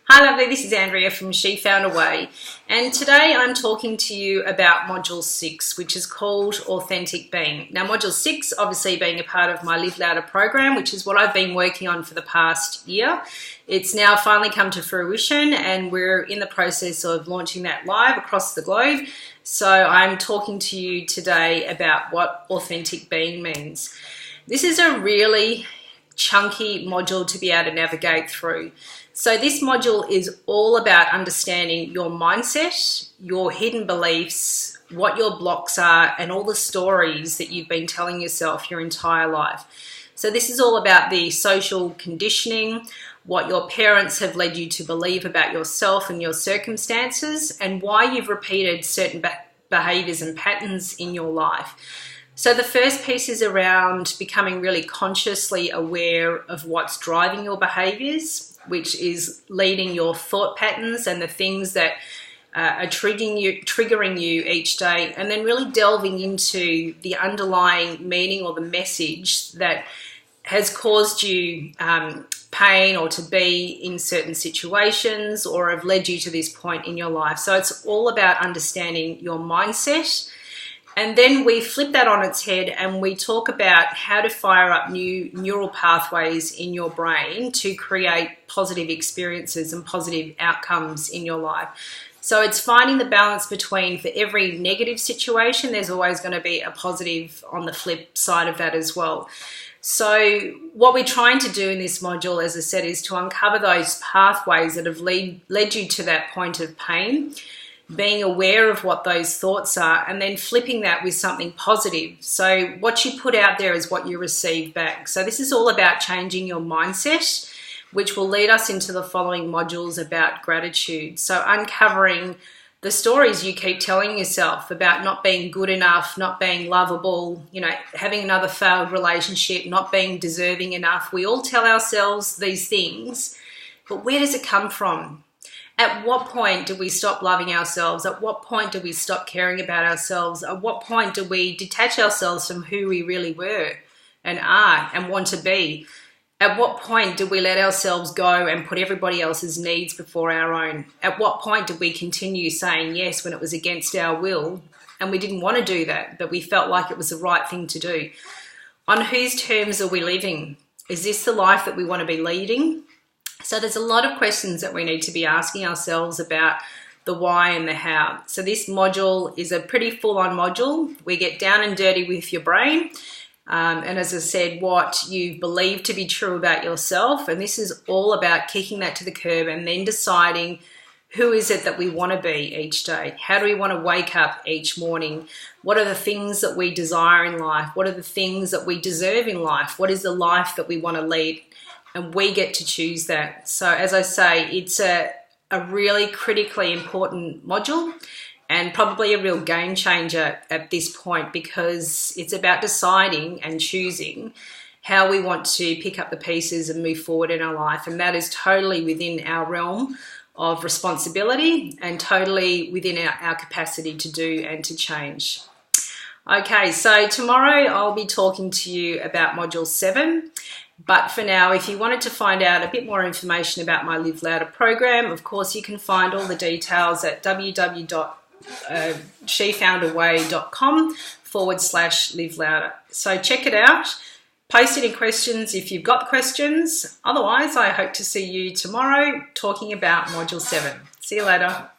Hi lovely, this is Andrea from She Found a Way, and today I'm talking to you about Module 6, which is called Authentic Being. Now Module 6 obviously being a part of my Live Louder program, which is what I've been working on for the past year. It's now finally come to fruition and we're in the process of launching that live across the globe. So I'm talking to you today about what Authentic Being means. This is a really chunky module to be able to navigate through. So this module is all about understanding your mindset, your hidden beliefs, what your blocks are, and all the stories that you've been telling yourself your entire life. So this is all about the social conditioning, what your parents have led you to believe about yourself and your circumstances, and why you've repeated certain behaviors and patterns in your life. So the first piece is around becoming really consciously aware of what's driving your behaviors, which is leading your thought patterns and the things that are triggering you each day, and then really delving into the underlying meaning or the message that has caused you pain or to be in certain situations or have led you to this point in your life. So it's all about understanding your mindset. And then we flip that on its head and we talk about how to fire up new neural pathways in your brain to create positive experiences and positive outcomes in your life. So it's finding the balance between, for every negative situation, there's always going to be a positive on the flip side of that as well. So what we're trying to do in this module, as I said, is to uncover those pathways that have led you to that point of pain, being aware of what those thoughts are, and then flipping that with something positive. So what you put out there is what you receive back. So this is all about changing your mindset, which will lead us into the following modules about gratitude. So uncovering the stories you keep telling yourself about not being good enough, not being lovable, having another failed relationship, not being deserving enough. We all tell ourselves these things, but where does it come from? At what point do we stop loving ourselves? At what point do we stop caring about ourselves? At what point do we detach ourselves from who we really were and are and want to be? At what point do we let ourselves go and put everybody else's needs before our own? At what point did we continue saying yes when it was against our will and we didn't want to do that, but we felt like it was the right thing to do? On whose terms are we living? Is this the life that we want to be leading? So there's a lot of questions that we need to be asking ourselves about the why and the how. So this module is a pretty full-on module. We get down and dirty with your brain. And as I said, what you believe to be true about yourself. And this is all about kicking that to the curb and then deciding who is it that we want to be each day? How do we want to wake up each morning? What are the things that we desire in life? What are the things that we deserve in life? What is the life that we want to lead? And we get to choose that. So as I say, it's a really critically important module and probably a real game changer at this point, because it's about deciding and choosing how we want to pick up the pieces and move forward in our life. And that is totally within our realm of responsibility and totally within our capacity to do and to change. Okay, so tomorrow I'll be talking to you about Module 7. But for now, if you wanted to find out a bit more information about my Live Louder program, of course, you can find all the details at www.shefoundaway.com/Live Louder. So check it out. Post any questions if you've got questions. Otherwise, I hope to see you tomorrow talking about Module 7. See you later.